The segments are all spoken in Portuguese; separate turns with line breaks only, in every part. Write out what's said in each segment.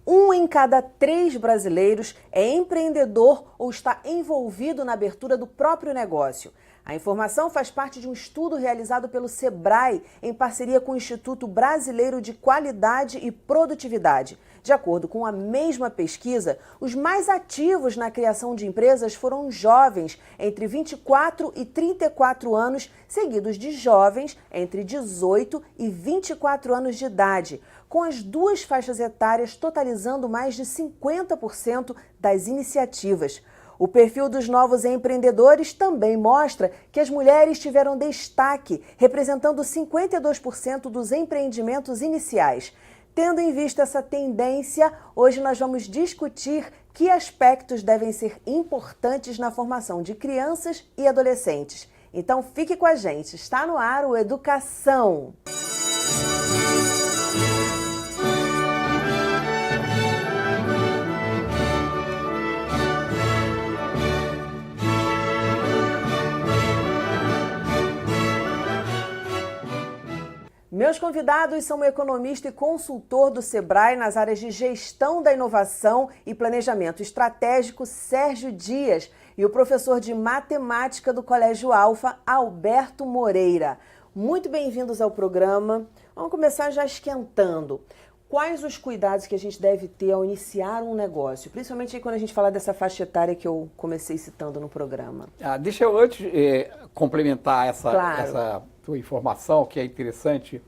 1 em cada 3 brasileiros é empreendedor ou está envolvido na abertura do próprio negócio. A informação faz parte de um estudo realizado pelo Sebrae em parceria com o Instituto Brasileiro de Qualidade e Produtividade. De acordo com a mesma pesquisa, os mais ativos na criação de empresas foram jovens entre 24 e 34 anos, seguidos de jovens entre 18 e 24 anos de idade, com as duas faixas etárias totalizando mais de 50% das iniciativas. O perfil dos novos empreendedores também mostra que as mulheres tiveram destaque, representando 52% dos empreendimentos iniciais. Tendo em vista essa tendência, hoje nós vamos discutir que aspectos devem ser importantes na formação de crianças e adolescentes. Então fique com a gente, está no ar o Educação. Meus convidados são o economista e consultor do Sebrae nas áreas de gestão da inovação e planejamento estratégico, Sérgio Dias, e o professor de matemática do Colégio Alfa, Alberto Moreira. Muito bem-vindos ao programa. Vamos começar já esquentando. Quais os cuidados que a gente deve ter ao iniciar um negócio? Principalmente quando a gente fala dessa faixa etária que eu comecei citando no programa.
Deixa eu antes complementar essa tua informação, que é interessante.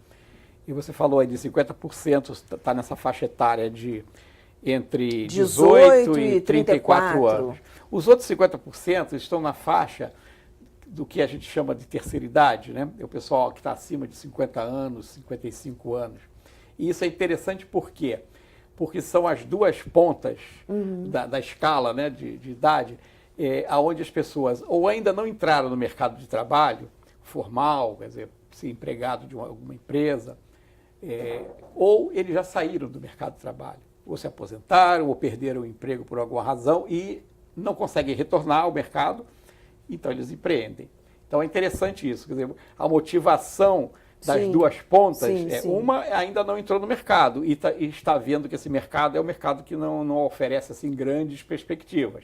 E você falou aí de 50% está nessa faixa etária de entre 18 e 34 anos. Os outros 50% estão na faixa do que a gente chama de terceira idade, né? É o pessoal que está acima de 50 anos, 55 anos. E isso é interessante por quê? Porque são as duas pontas da escala, né, de idade, onde as pessoas ou ainda não entraram no mercado de trabalho formal, quer dizer, ser empregado de alguma empresa, ou eles já saíram do mercado de trabalho, ou se aposentaram, ou perderam o emprego por alguma razão e não conseguem retornar ao mercado, então eles empreendem. Então é interessante isso, quer dizer, a motivação das duas pontas, uma ainda não entrou no mercado e está vendo que esse mercado é um mercado que não oferece assim grandes perspectivas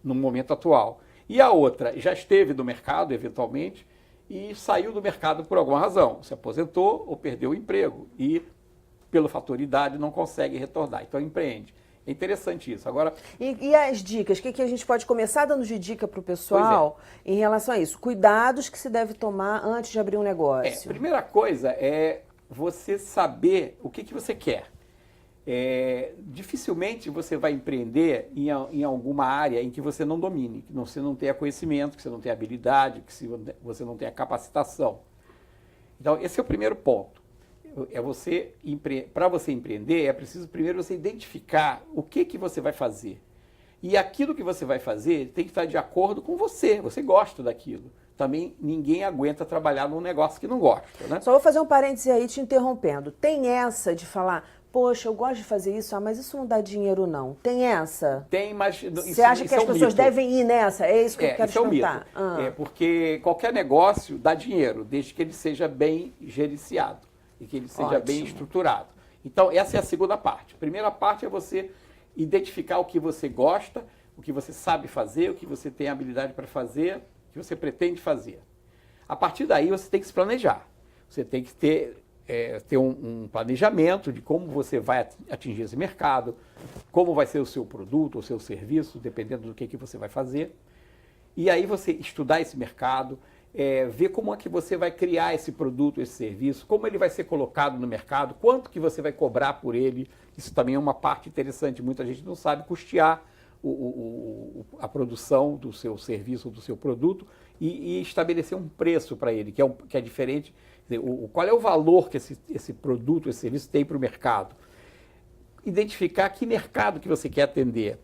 no momento atual. E a outra já esteve no mercado, eventualmente, e saiu do mercado por alguma razão, se aposentou ou perdeu o emprego e, pelo fator idade, não consegue retornar, então empreende. É interessante isso. Agora,
e as dicas? O que a gente pode começar dando de dica para o pessoal em relação a isso? Cuidados que se deve tomar antes de abrir um negócio.
A primeira coisa é você saber o que você quer. Dificilmente você vai empreender em alguma área em que você não domine, que você não tenha conhecimento, que você não tenha habilidade, que você não tenha capacitação. Então, esse é o primeiro ponto. Para você empreender, é preciso primeiro você identificar o que você vai fazer. E aquilo que você vai fazer tem que estar de acordo com você. Você gosta daquilo. Também ninguém aguenta trabalhar num negócio que não gosta, né?
Só vou fazer um parêntese aí te interrompendo. Tem essa de falar, poxa, eu gosto de fazer isso, mas isso não dá dinheiro não. Tem essa?
Tem, mas
você acha que as pessoas devem ir nessa? É isso que eu quero te perguntar.
Porque qualquer negócio dá dinheiro, desde que ele seja bem gerenciado e que ele seja bem estruturado. Então, essa é a segunda parte. A primeira parte é você identificar o que você gosta, o que você sabe fazer, o que você tem habilidade para fazer, o que você pretende fazer. A partir daí, você tem que se planejar. Você tem que ter um planejamento de como você vai atingir esse mercado, como vai ser o seu produto, o seu serviço, dependendo do que você vai fazer. E aí você estudar esse mercado, ver como é que você vai criar esse produto, esse serviço, como ele vai ser colocado no mercado, quanto que você vai cobrar por ele. Isso também é uma parte interessante. Muita gente não sabe custear a produção do seu serviço, do seu produto e estabelecer um preço para ele, que é diferente. Quer dizer, qual é o valor que esse produto, esse serviço tem para o mercado? Identificar que mercado que você quer atender.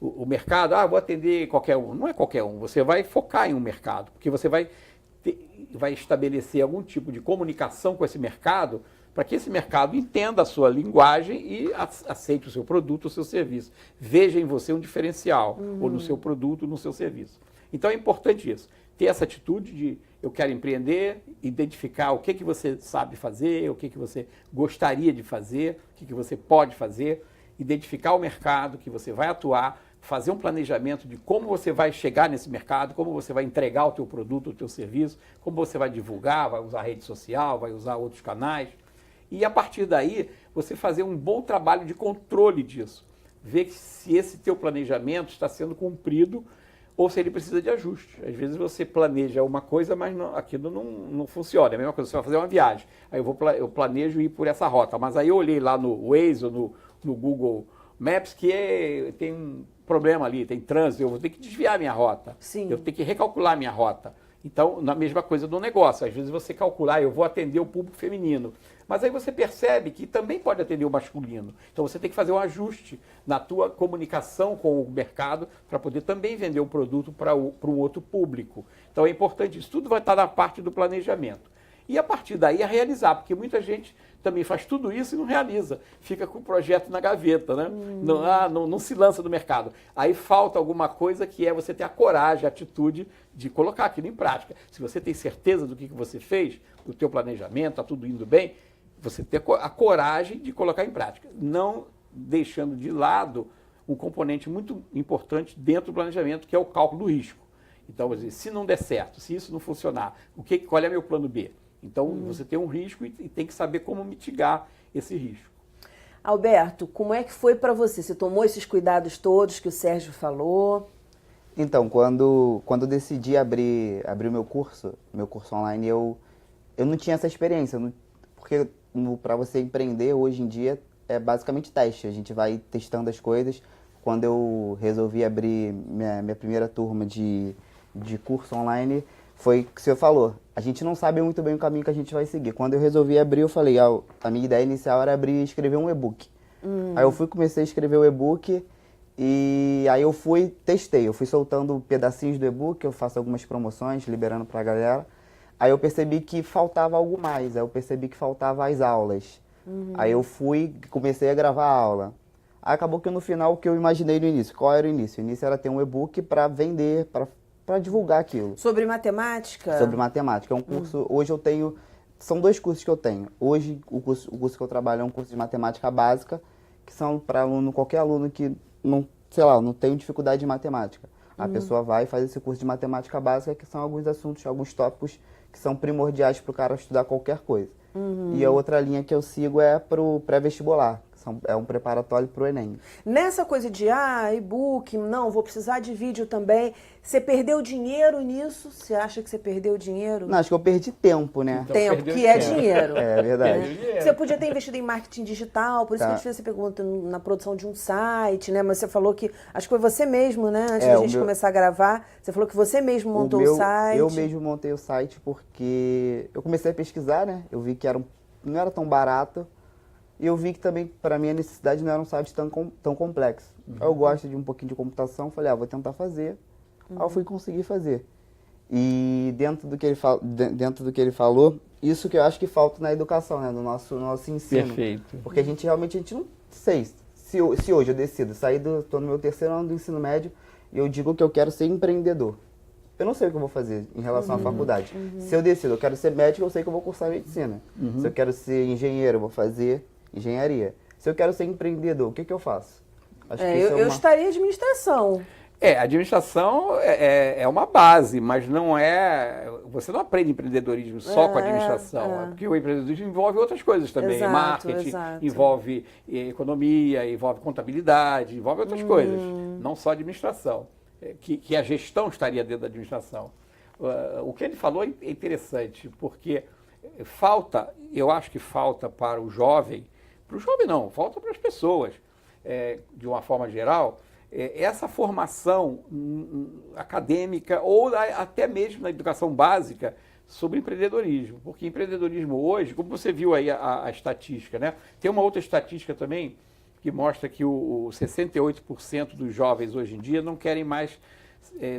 O mercado, vou atender qualquer um. Não é qualquer um, você vai focar em um mercado, porque você vai estabelecer algum tipo de comunicação com esse mercado para que esse mercado entenda a sua linguagem e aceite o seu produto, o seu serviço. Veja em você um diferencial, ou no seu produto, no seu serviço. Então é importante isso, ter essa atitude de eu quero empreender, identificar o que você sabe fazer, o que você gostaria de fazer, o que você pode fazer, identificar o mercado que você vai atuar, fazer um planejamento de como você vai chegar nesse mercado, como você vai entregar o teu produto, o teu serviço, como você vai divulgar, vai usar rede social, vai usar outros canais. E a partir daí, você fazer um bom trabalho de controle disso. Ver se esse teu planejamento está sendo cumprido ou se ele precisa de ajuste. Às vezes você planeja uma coisa, mas aquilo não funciona. É a mesma coisa, você vai fazer uma viagem. Aí eu planejo ir por essa rota, mas aí eu olhei lá no Waze ou no Google Maps que tem um problema ali, tem trânsito, eu vou ter que desviar minha rota.
Sim.
Eu tenho que recalcular minha rota. Então, na mesma coisa do negócio, às vezes você calcular, eu vou atender o público feminino, mas aí você percebe que também pode atender o masculino. Então você tem que fazer um ajuste na tua comunicação com o mercado para poder também vender o produto para um outro público. Então é importante, isso tudo vai estar na parte do planejamento. E a partir daí a realizar, porque muita gente também faz tudo isso e não realiza. Fica com o projeto na gaveta, né? Não se lança no mercado. Aí falta alguma coisa que é você ter a coragem, a atitude de colocar aquilo em prática. Se você tem certeza do que você fez, do teu planejamento, está tudo indo bem, você ter a coragem de colocar em prática. Não deixando de lado um componente muito importante dentro do planejamento, que é o cálculo do risco. Então, se não der certo, se isso não funcionar, qual é meu plano B? Então, você tem um risco e tem que saber como mitigar esse risco.
Alberto, como é que foi para você? Você tomou esses cuidados todos que o Sérgio falou?
Então, quando eu decidi abrir o meu curso online, eu não tinha essa experiência, porque para você empreender hoje em dia é basicamente teste. A gente vai testando as coisas. Quando eu resolvi abrir minha primeira turma de curso online, foi o que o senhor falou. A gente não sabe muito bem o caminho que a gente vai seguir. Quando eu resolvi abrir, eu falei, a minha ideia inicial era abrir e escrever um e-book. Aí eu comecei a escrever o e-book e aí testei. Eu fui soltando pedacinhos do e-book, eu faço algumas promoções, liberando pra galera. Aí eu percebi que faltava algo mais, aí eu percebi que faltava as aulas. Aí eu comecei a gravar a aula. Aí acabou que no final, o que eu imaginei no início, qual era o início? O início era ter um e-book para vender, para divulgar aquilo.
Sobre matemática?
Sobre matemática. É um curso, hoje eu tenho, são 2 cursos que eu tenho. Hoje o curso que eu trabalho é um curso de matemática básica, que são para qualquer aluno que não tem dificuldade em matemática. A pessoa vai e faz esse curso de matemática básica, que são alguns assuntos, alguns tópicos que são primordiais para o cara estudar qualquer coisa. E a outra linha que eu sigo é para o pré-vestibular. É um preparatório para o Enem.
Nessa coisa de, e-book, não, vou precisar de vídeo também. Você perdeu dinheiro nisso? Você acha que você perdeu dinheiro?
Não, acho que eu perdi tempo, né?
Então,
Tempo, que é dinheiro.
É verdade.
Você podia ter investido em marketing digital, por isso que eu te fiz essa pergunta na produção de um site, né? Mas você falou que, acho que foi você mesmo, né? Antes da gente começar a gravar, você falou que você mesmo montou o site.
Eu mesmo montei o site porque eu comecei a pesquisar, né? Eu vi que não era tão barato. E eu vi que também, para mim, a necessidade não era um site tão complexo. Eu gosto de um pouquinho de computação, falei, vou tentar fazer. Aí eu fui conseguir fazer. E dentro do que ele falou, isso que eu acho que falta na educação, né? No nosso ensino.
Perfeito.
Porque a gente não sei. Se hoje eu decido estou no meu 3º ano do ensino médio e eu digo que eu quero ser empreendedor. Eu não sei o que eu vou fazer em relação à faculdade. Se eu decido, eu quero ser médico, eu sei que eu vou cursar medicina. Se eu quero ser engenheiro, eu vou fazer engenharia. Se eu quero ser empreendedor, o que eu faço?
Acho que eu estaria em administração.
A administração é uma base, mas não é... Você não aprende empreendedorismo só com a administração. Porque o empreendedorismo envolve outras coisas também. Marketing, envolve economia, envolve contabilidade, envolve outras coisas. Não só administração. Que a gestão estaria dentro da administração. O que ele falou é interessante, porque eu acho que falta para o jovem não, falta para as pessoas, de uma forma geral, essa formação acadêmica ou até mesmo na educação básica sobre empreendedorismo. Porque empreendedorismo hoje, como você viu aí a estatística, né? Tem uma outra estatística também que mostra que o 68% dos jovens hoje em dia não querem mais,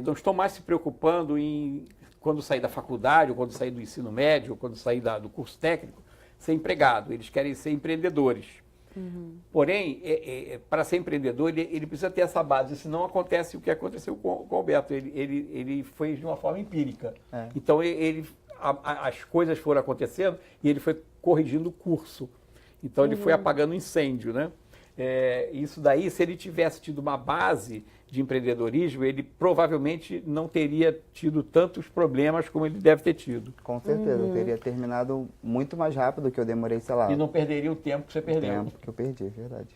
não estão mais se preocupando em, quando sair da faculdade, ou quando sair do ensino médio, ou quando sair do curso técnico, ser empregado. Eles querem ser empreendedores. Porém, para ser empreendedor, ele precisa ter essa base, senão acontece o que aconteceu com o Alberto. Ele foi de uma forma empírica. Então, as coisas foram acontecendo e ele foi corrigindo o curso. Então, ele foi apagando o incêndio, né? isso daí, se ele tivesse tido uma base de empreendedorismo, ele provavelmente não teria tido tantos problemas como ele deve ter tido.
Com certeza, eu teria terminado muito mais rápido que eu demorei, sei lá.
E não perderia o tempo que você perdeu.
O tempo que eu perdi, é verdade.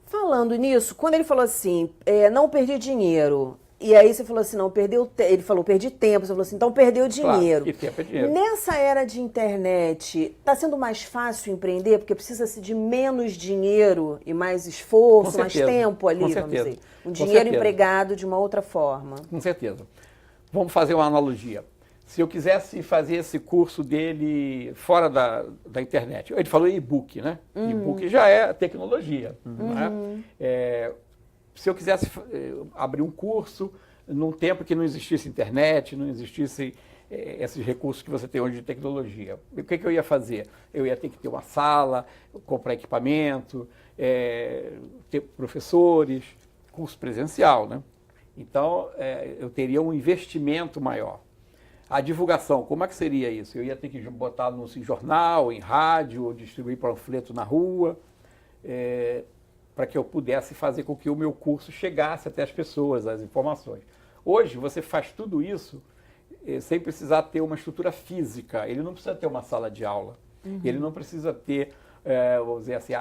Falando nisso, quando ele falou assim, não perdi dinheiro, e aí você falou assim, não, ele falou, perdi tempo, você falou assim, então perdeu dinheiro.
Claro, e tempo é dinheiro.
Nessa era de internet, está sendo mais fácil empreender, porque precisa-se de menos dinheiro e mais esforço, mais tempo ali, vamos dizer. Um dinheiro empregado de uma outra forma.
Com certeza. Vamos fazer uma analogia. Se eu quisesse fazer esse curso dele fora da internet, ele falou e-book, né? E-book já é tecnologia. Né? Se eu quisesse abrir um curso num tempo que não existisse internet, não existisse esses recursos que você tem hoje de tecnologia, o que eu ia fazer? Eu ia ter que ter uma sala, comprar equipamento, ter professores, curso presencial, né? Então, eu teria um investimento maior. A divulgação, como é que seria isso? Eu ia ter que botar anúncio em jornal, em rádio, ou distribuir panfleto na rua, para que eu pudesse fazer com que o meu curso chegasse até as pessoas, as informações. Hoje, você faz tudo isso sem precisar ter uma estrutura física. Ele não precisa ter uma sala de aula. Ele não precisa ter, vamos dizer assim,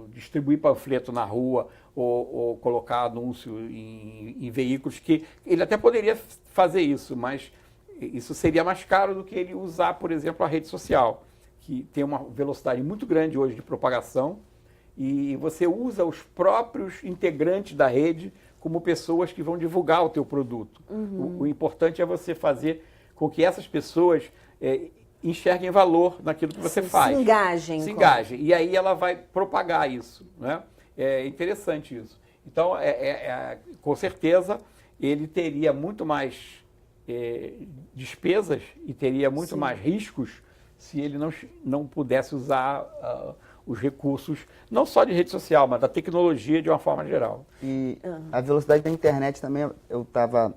distribuir panfleto na rua ou colocar anúncio em veículos, que ele até poderia fazer isso, mas isso seria mais caro do que ele usar, por exemplo, a rede social, que tem uma velocidade muito grande hoje de propagação, e você usa os próprios integrantes da rede como pessoas que vão divulgar o teu produto. O importante é você fazer com que essas pessoas enxerguem valor naquilo que você faz.
Se engajem.
Se engajem. E aí ela vai propagar isso. Né? É interessante isso. Então, com certeza, ele teria muito mais despesas e teria muito mais riscos se ele não pudesse usar os recursos, não só de rede social, mas da tecnologia de uma forma geral.
E a velocidade da internet também, eu tava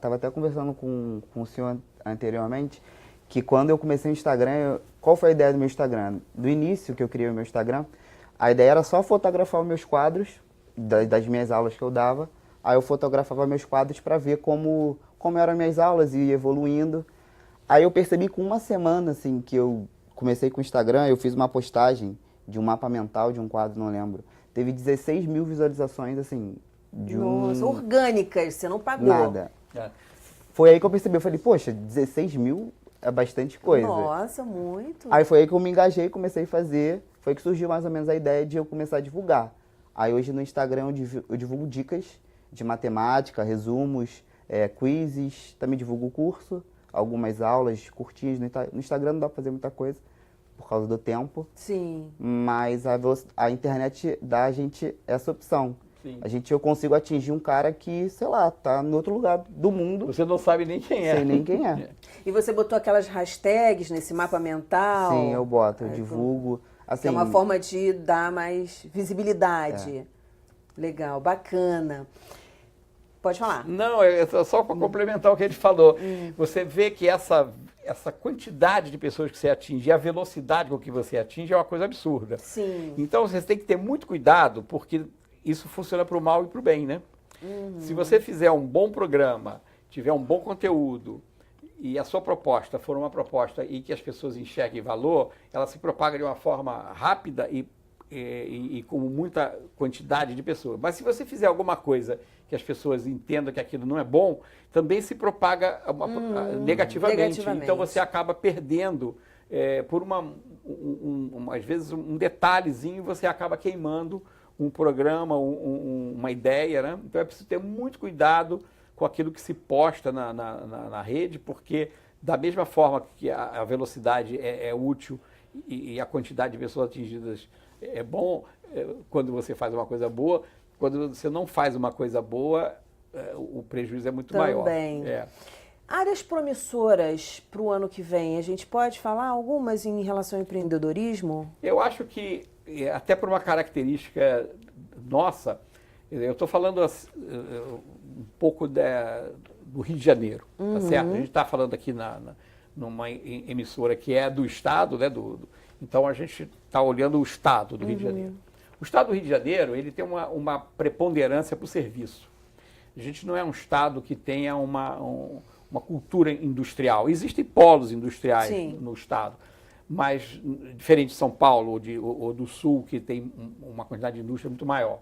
até conversando com o senhor anteriormente, que quando eu comecei o Instagram, qual foi a ideia do meu Instagram? Do início que eu criei o meu Instagram, a ideia era só fotografar os meus quadros, das minhas aulas que eu dava, aí eu fotografava meus quadros para ver como eram minhas aulas e ia evoluindo. Aí eu percebi que uma semana assim, que eu comecei com o Instagram, eu fiz uma postagem de um mapa mental de um quadro, não lembro. Teve 16 mil visualizações, assim,
Nossa, orgânicas, você não pagou.
Nada. Foi aí que eu percebi, eu falei, poxa, 16 mil é bastante coisa.
Nossa, muito.
Aí foi aí que eu me engajei, comecei a fazer, foi que surgiu mais ou menos a ideia de eu começar a divulgar. Aí hoje no Instagram eu divulgo dicas de matemática, resumos, quizzes, também divulgo o curso, algumas aulas curtinhas. No Instagram não dá pra fazer muita coisa, por causa do tempo.
Sim.
Mas a internet dá a gente essa opção.
Sim.
Eu consigo atingir um cara que, sei lá, tá em outro lugar do mundo.
Você não sabe nem quem é.
Sei nem quem é.
E você botou aquelas hashtags nesse mapa mental?
Sim, eu boto, eu divulgo. Assim,
que é uma forma de dar mais visibilidade. Legal, bacana. Pode falar.
Não, só para complementar o que ele falou. Você vê que essa quantidade de pessoas que você atinge, a velocidade com que você atinge é uma coisa absurda.
Sim.
Então, você tem que ter muito cuidado, porque isso funciona para o mal e para o bem, né? Se você fizer um bom programa, tiver um bom conteúdo, e a sua proposta for uma proposta e que as pessoas enxerguem valor, ela se propaga de uma forma rápida e com muita quantidade de pessoas. Mas se você fizer alguma coisa que as pessoas entendam que aquilo não é bom, também se propaga negativamente. Então você acaba perdendo, por às vezes um detalhezinho, você acaba queimando um programa, uma ideia, né? Então é preciso ter muito cuidado com aquilo que se posta na rede, porque da mesma forma que a velocidade é útil e a quantidade de pessoas atingidas é bom quando você faz uma coisa boa, quando você não faz uma coisa boa, o prejuízo é muito maior.
Também. Áreas promissoras para o ano que vem, a gente pode falar algumas em relação ao empreendedorismo? Eu
acho que, até por uma característica nossa, eu estou falando um pouco do Rio de Janeiro, tá certo? A gente está falando aqui numa emissora que é do Estado, né? Então a gente está olhando o Estado do Rio de Janeiro. O estado do Rio de Janeiro, ele tem uma preponderância para o serviço. A gente não é um estado que tenha uma cultura industrial. Existem polos industriais
Sim.
no estado, mas diferente de São Paulo ou do Sul, que tem uma quantidade de indústria muito maior.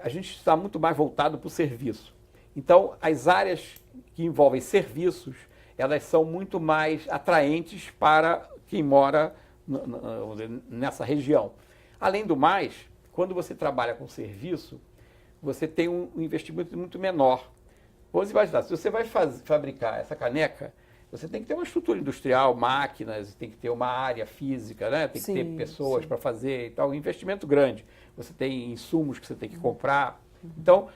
A gente está muito mais voltado para o serviço. Então, as áreas que envolvem serviços, elas são muito mais atraentes para quem mora nessa região. Além do mais, quando você trabalha com serviço, você tem um investimento muito menor. Vamos imaginar, se você vai fabricar essa caneca, você tem que ter uma estrutura industrial, máquinas, tem que ter uma área física, né? Tem que ter pessoas para fazer e tal, um investimento grande. Você tem insumos que você tem que comprar. Então,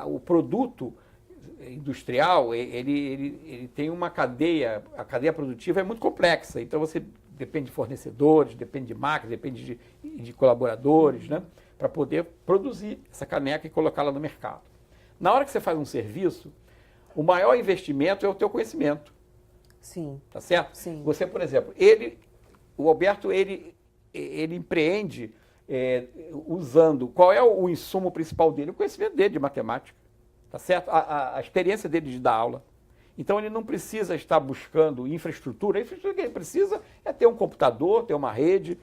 o produto industrial, ele tem uma cadeia, a cadeia produtiva é muito complexa, então você depende de fornecedores, depende de máquinas, depende de colaboradores, né? Para poder produzir essa caneca e colocá-la no mercado. Na hora que você faz um serviço, o maior investimento é o teu conhecimento.
Sim.
Tá certo?
Sim.
Você, por exemplo, o Alberto, ele empreende usando, qual é o insumo principal dele? O conhecimento dele de matemática, tá certo? A experiência dele de dar aula. Então, ele não precisa estar buscando infraestrutura. A infraestrutura que ele precisa é ter um computador, ter uma rede,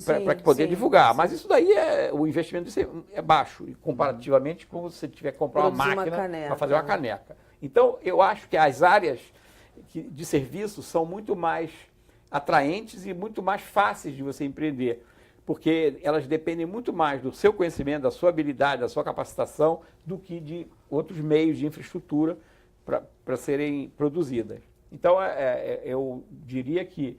para poder divulgar. Mas isso daí, o investimento disso é baixo, comparativamente com você tiver que comprar uma máquina para fazer uma caneca. Então, eu acho que as áreas de serviço são muito mais atraentes e muito mais fáceis de você empreender, porque elas dependem muito mais do seu conhecimento, da sua habilidade, da sua capacitação, do que de outros meios de infraestrutura para serem produzidas. Então, eu diria que,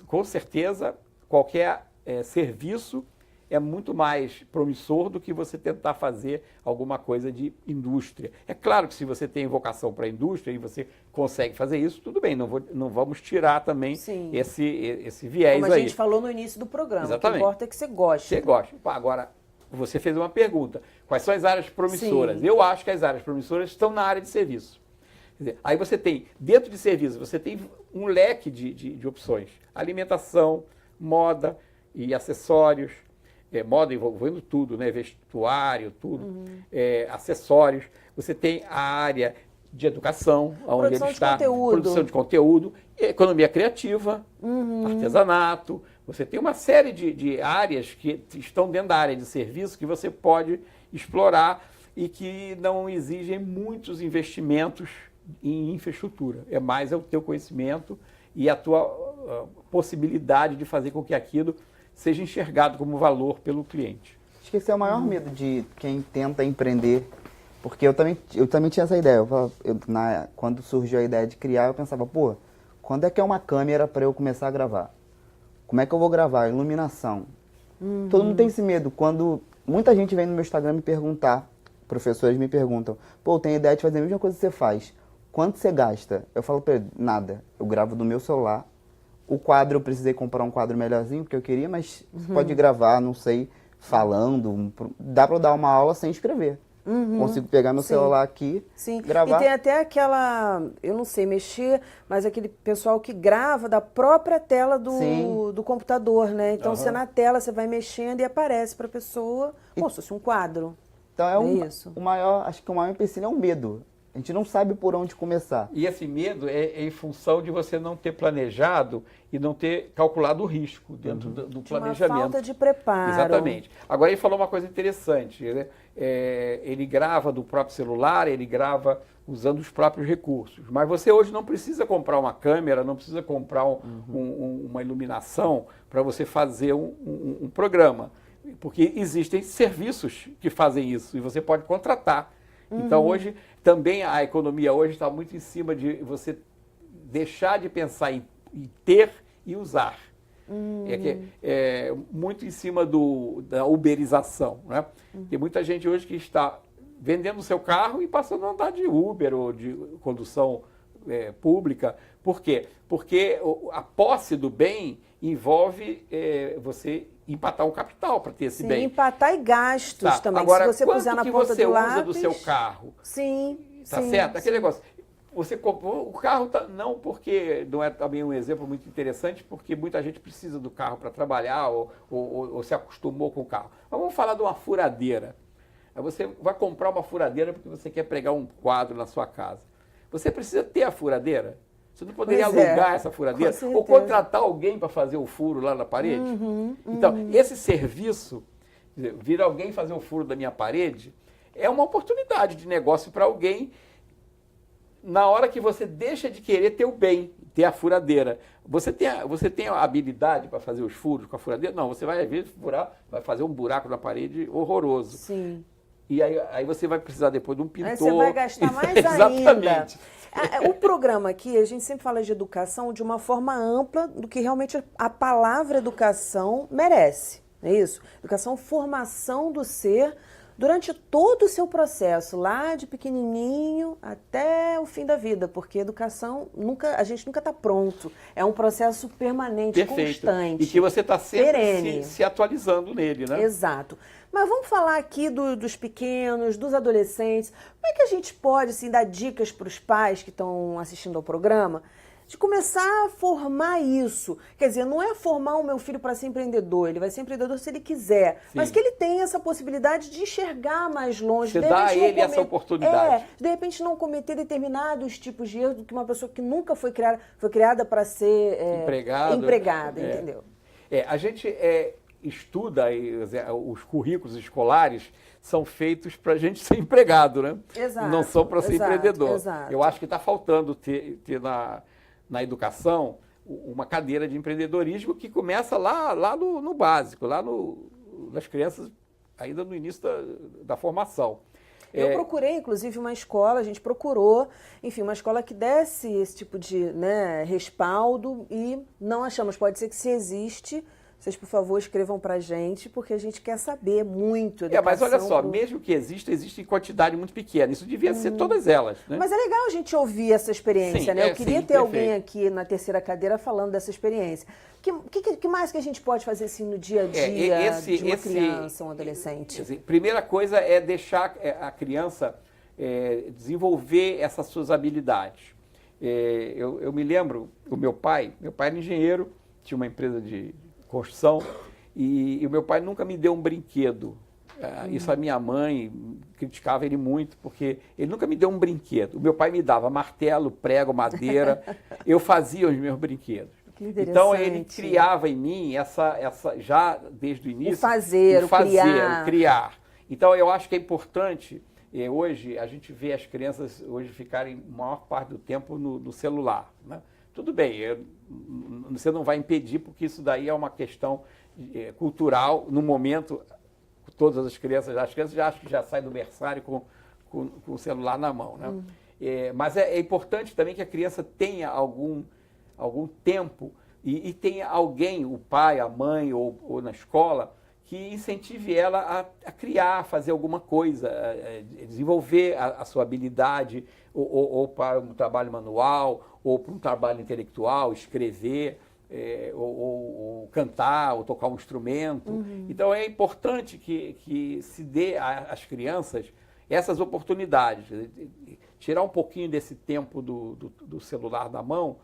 com certeza, qualquer serviço é muito mais promissor do que você tentar fazer alguma coisa de indústria. É claro que se você tem vocação para a indústria e você consegue fazer isso, tudo bem, não vamos tirar também esse viés aí.
Como a gente falou no início do programa,
exatamente.
O que importa é que você goste.
Você gosta. Agora, você fez uma pergunta, quais são as áreas promissoras?
Sim.
Eu acho que as áreas promissoras estão na área de serviço. Quer dizer, aí você tem, dentro de serviço, você tem um leque de opções. Alimentação, moda e acessórios. Moda envolvendo tudo, né? Vestuário, tudo, acessórios. Você tem a área de educação, onde ele está, produção de conteúdo, economia criativa, artesanato. Você tem uma série de áreas que estão dentro da área de serviço que você pode explorar e que não exigem muitos investimentos em infraestrutura. É mais o teu conhecimento e a tua possibilidade de fazer com que aquilo seja enxergado como valor pelo cliente.
Acho que esse é o maior medo de quem tenta empreender, porque eu também tinha essa ideia. Quando surgiu a ideia de criar, eu pensava, pô, quando é que é uma câmera para eu começar a gravar? Como é que eu vou gravar? Iluminação. Todo mundo tem esse medo. Quando muita gente vem no meu Instagram me perguntar, professores me perguntam, pô, eu tenho ideia de fazer a mesma coisa que você faz. Quanto você gasta? Eu falo para ele, nada. Eu gravo do meu celular. O quadro, eu precisei comprar um quadro melhorzinho, porque eu queria, mas você pode gravar, não sei, falando. Dá para eu dar uma aula sem escrever. Consigo pegar meu celular aqui, gravar.
E tem até aquela, eu não sei mexer, mas aquele pessoal que grava da própria tela do computador, né? Então, você na tela, você vai mexendo e aparece para a pessoa, como se fosse um quadro.
Então, isso. Acho que o maior empecilho é o medo. A gente não sabe por onde começar.
E esse medo é em função de você não ter planejado e não ter calculado o risco dentro do planejamento.
Uma falta de preparo.
Exatamente. Agora, ele falou uma coisa interessante. Né? Ele grava do próprio celular, ele grava usando os próprios recursos. Mas você hoje não precisa comprar uma câmera, não precisa comprar uma iluminação para você fazer um programa. Porque existem serviços que fazem isso e você pode contratar. Então, hoje, também a economia hoje está muito em cima de você deixar de pensar em ter e usar. Muito em cima da uberização. Né? Tem muita gente hoje que está vendendo o seu carro e passando a andar de Uber ou de condução pública. Por quê? Porque a posse do bem envolve você empatar um capital para ter esse bem.
Empatar e gastos também.
Agora,
se você puser na ponta do lápis...
usa do seu carro?
Sim,
Tá certo? Aquele negócio. Você comprou o carro, não porque não é também um exemplo muito interessante, porque muita gente precisa do carro para trabalhar ou se acostumou com o carro. Mas vamos falar de uma furadeira. Aí você vai comprar uma furadeira porque você quer pregar um quadro na sua casa. Você precisa ter a furadeira? Você não poderia alugar essa furadeira ou contratar alguém para fazer o furo lá na parede? Então, esse serviço, vir alguém fazer o furo da minha parede, é uma oportunidade de negócio para alguém. Na hora que você deixa de querer ter o bem, ter a furadeira. Você tem a habilidade para fazer os furos com a furadeira? Não, você vai, às vezes, vai fazer um buraco na parede horroroso.
Sim.
E aí você vai precisar depois de um pintor.
Aí você vai gastar mais
Exatamente.
ainda. O programa aqui, a gente sempre fala de educação de uma forma ampla do que realmente a palavra educação merece. Não é isso? Educação, formação do ser durante todo o seu processo, lá de pequenininho até o fim da vida, porque educação, a gente nunca está pronto. É um processo permanente, constante.
E que você está sempre se atualizando nele, né?
Exato. Mas vamos falar aqui dos pequenos, dos adolescentes. Como é que a gente pode assim, dar dicas para os pais que estão assistindo ao programa de começar a formar isso? Quer dizer, não é formar o meu filho para ser empreendedor, ele vai ser empreendedor se ele quiser, mas que ele tenha essa possibilidade de enxergar mais longe.
Você dá a ele essa oportunidade.
De repente não cometer determinados tipos de erros do que uma pessoa que nunca foi criada para ser empregada, entendeu?
A gente estuda, os currículos escolares são feitos para a gente ser empregado, né?
Exato,
não são para ser empreendedor.
Exato.
Eu acho que está faltando ter na educação uma cadeira de empreendedorismo que começa lá no básico, nas crianças, ainda no início da formação.
Eu procurei, inclusive, uma escola, a gente procurou, enfim, uma escola que desse esse tipo de respaldo e não achamos. Pode ser que se existe, vocês, por favor, escrevam pra gente, porque a gente quer saber muito.
Mas olha só, mesmo que existe em quantidade muito pequena. Isso devia ser todas elas, né?
Mas é legal a gente ouvir essa experiência, né? Eu queria ter alguém aqui na terceira cadeira falando dessa experiência. Que mais que a gente pode fazer assim no dia a dia de uma criança, um adolescente?
Primeira coisa é deixar a criança desenvolver essas suas habilidades. Eu me lembro, o meu pai era engenheiro, tinha uma empresa de construção, e o meu pai nunca me deu um brinquedo. Isso a minha mãe criticava ele muito, porque ele nunca me deu um brinquedo. O meu pai me dava martelo, prego, madeira, eu fazia os meus brinquedos. Então ele criava em mim já desde o início, o criar. Então eu acho que é importante, hoje a gente vê as crianças hoje ficarem a maior parte do tempo no celular, né? Tudo bem, você não vai impedir, porque isso daí é uma questão cultural. No momento, todas as crianças já acham que já saem do berçário com o celular na mão, né? Mas é importante também que a criança tenha algum tempo e tenha alguém, o pai, a mãe ou na escola, que incentive ela a criar, a fazer alguma coisa, a desenvolver a sua habilidade, ou para um trabalho manual, ou para um trabalho intelectual, escrever, ou cantar, ou tocar um instrumento. Então é importante que se dê às crianças essas oportunidades, tirar um pouquinho desse tempo do celular da mão,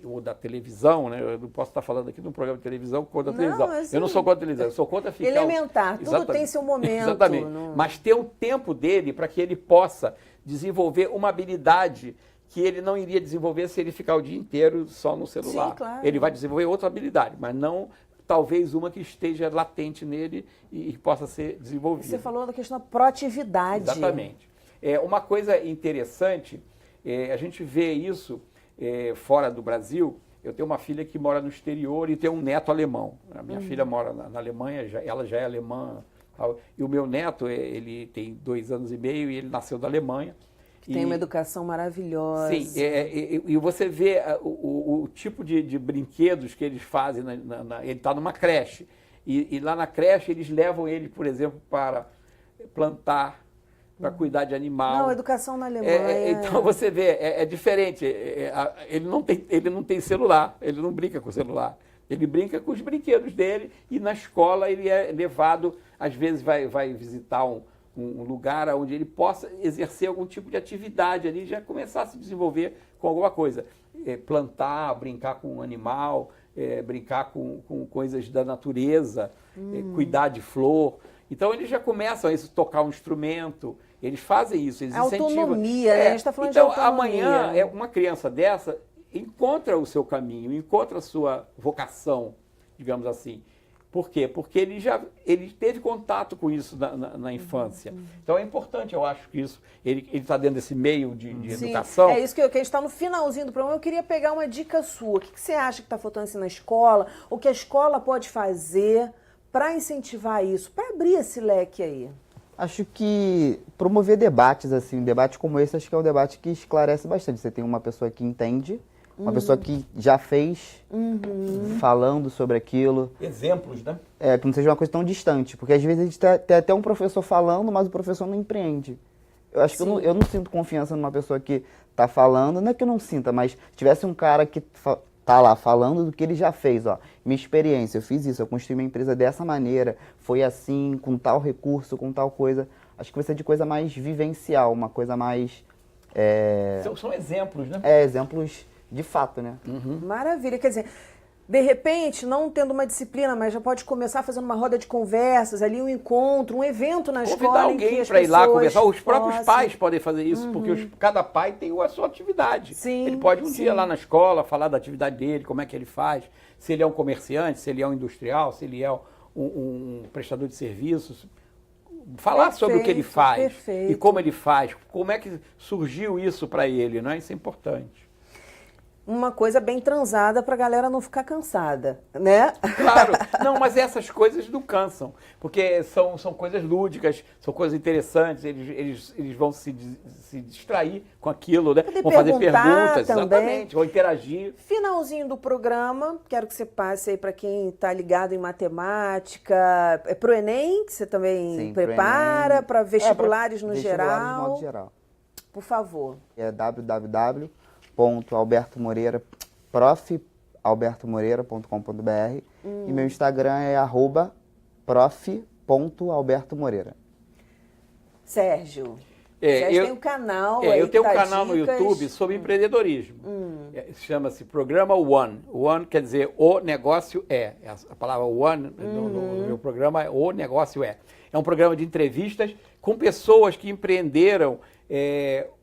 ou da televisão, né? Eu não posso estar falando aqui num programa de televisão contra a televisão. Eu não sou contra a televisão, eu sou contra ficar...
Elementar, tudo tem seu momento.
Exatamente, mas ter um tempo dele para que ele possa desenvolver uma habilidade que ele não iria desenvolver se ele ficar o dia inteiro só no celular.
Sim, claro.
Ele vai desenvolver outra habilidade, mas não talvez uma que esteja latente nele e possa ser desenvolvida.
Você falou da questão da proatividade.
Exatamente. Uma coisa interessante, a gente vê isso fora do Brasil. Eu tenho uma filha que mora no exterior e tem um neto alemão. A minha filha mora na Alemanha, ela já é alemã. E o meu neto, ele tem 2 anos e meio e ele nasceu da Alemanha.
Tem uma educação maravilhosa.
Sim, e você vê o tipo de brinquedos que eles fazem. Ele está numa creche. E lá na creche eles levam ele, por exemplo, para plantar, para cuidar de animal.
Não, educação na Alemanha.
Então você vê, é diferente. Ele não tem celular, ele não brinca com o celular. Ele brinca com os brinquedos dele e na escola ele é levado, às vezes vai visitar um lugar onde ele possa exercer algum tipo de atividade ali, já começar a se desenvolver com alguma coisa. Plantar, brincar com um animal, brincar com coisas da natureza, cuidar de flor. Então eles já começam a tocar um instrumento, eles fazem isso, eles incentivam.
Autonomia, né? A gente está falando
então,
de autonomia.
Amanhã, uma criança dessa encontra o seu caminho, encontra a sua vocação, digamos assim. Por quê? Porque ele teve contato com isso na infância. Então é importante, eu acho que isso, ele está dentro desse meio de educação.
É isso que a gente está no finalzinho do programa. Eu queria pegar uma dica sua. O que você acha que está faltando assim na escola? O que a escola pode fazer para incentivar isso, para abrir esse leque aí?
Acho que promover debates, assim, um debate como esse, acho que é um debate que esclarece bastante. Você tem uma pessoa que entende, uma pessoa que já fez, falando sobre aquilo.
Exemplos, né?
Que não seja uma coisa tão distante, porque às vezes a gente tem até um professor falando, mas o professor não empreende. Eu acho que eu não sinto confiança numa pessoa que está falando, não é que eu não sinta, mas se tivesse um cara que tá lá falando do que ele já fez, ó, minha experiência, eu fiz isso, eu construí minha empresa dessa maneira, foi assim, com tal recurso, com tal coisa, acho que vai ser de coisa mais vivencial, uma coisa mais...
São exemplos, né?
Exemplos de fato, né?
Maravilha, quer dizer, de repente, não tendo uma disciplina, mas já pode começar fazendo uma roda de conversas, ali um encontro, um evento na escola.
Convidar alguém para ir lá conversar. Os próprios pais podem fazer isso, porque cada pai tem a sua atividade.
Sim,
ele pode dia lá na escola falar da atividade dele, como é que ele faz, se ele é um comerciante, se ele é um industrial, se ele é um prestador de serviços. Falar sobre o que ele faz e como ele faz, como é que surgiu isso para ele, não é? Isso é importante.
Uma coisa bem transada para a galera não ficar cansada, né?
Claro, não, mas essas coisas não cansam, porque são coisas lúdicas, são coisas interessantes, eles vão se distrair com aquilo, né? Vão fazer perguntas,
também.
Exatamente, vão interagir.
Finalzinho do programa, quero que você passe aí para quem está ligado em matemática, para o Enem, que você também prepara, para vestibulares no geral.
De modo geral.
Por favor.
É www.albertomoreira, prof.albertomoreira.com.br e meu Instagram é @prof.albertomoreira.
Sérgio, Sérgio tem um canal aí
eu tenho um
que dá
canal no
dicas.
YouTube sobre empreendedorismo. Chama-se Programa One. One quer dizer o negócio é. A palavra One no meu programa é o negócio é. É um programa de entrevistas com pessoas que empreenderam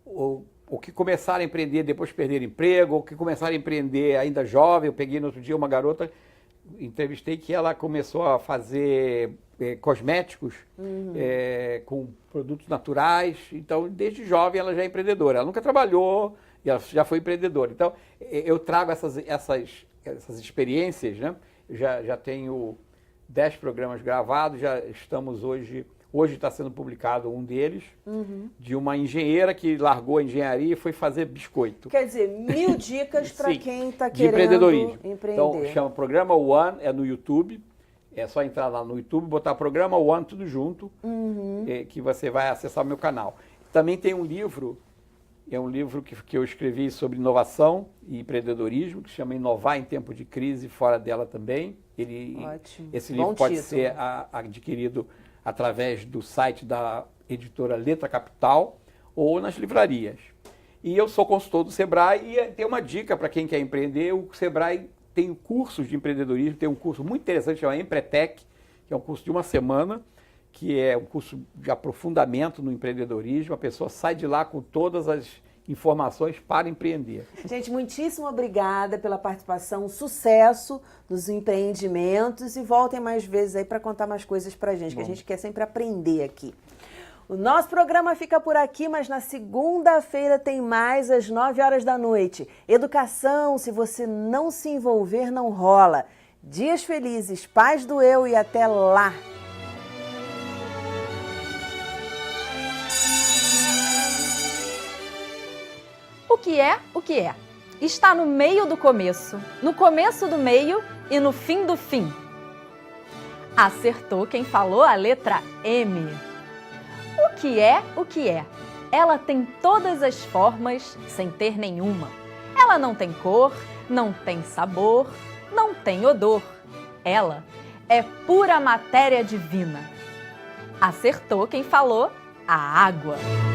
ou que começaram a empreender depois de perder emprego, ou que começaram a empreender ainda jovem. Eu peguei no outro dia uma garota, entrevistei, que ela começou a fazer cosméticos com produtos naturais. Então, desde jovem, ela já é empreendedora. Ela nunca trabalhou e ela já foi empreendedora. Então, eu trago essas experiências, né? Eu já tenho 10 programas gravados, já estamos hoje está sendo publicado um deles, de uma engenheira que largou a engenharia e foi fazer biscoito.
Quer dizer, 1000 dicas para quem está querendo
empreendedorismo.
empreender.
Então, chama Programa One, é no YouTube. É só entrar lá no YouTube, botar Programa One tudo junto, que você vai acessar o meu canal. Também tem um livro, que eu escrevi sobre inovação e empreendedorismo, que se chama Inovar em Tempo de Crise, fora dela também.
Ótimo.
Esse livro pode ser adquirido através do site da editora Letra Capital ou nas livrarias. E eu sou consultor do Sebrae e tem uma dica para quem quer empreender. O Sebrae tem cursos de empreendedorismo, tem um curso muito interessante, chama Empretec, que é um curso de uma semana, que é um curso de aprofundamento no empreendedorismo. A pessoa sai de lá com todas as informações para empreender.
Gente, muitíssimo obrigada pela participação, sucesso nos empreendimentos e voltem mais vezes aí para contar mais coisas para a gente, que a gente quer sempre aprender aqui. O nosso programa fica por aqui, mas na segunda-feira tem mais às 9h da noite. Educação, se você não se envolver, não rola. Dias felizes, paz do eu e até lá!
O que é o que é? Está no meio do começo, no começo do meio e no fim do fim. Acertou quem falou a letra M. O que é o que é? Ela tem todas as formas sem ter nenhuma. Ela não tem cor, não tem sabor, não tem odor. Ela é pura matéria divina. Acertou quem falou a água.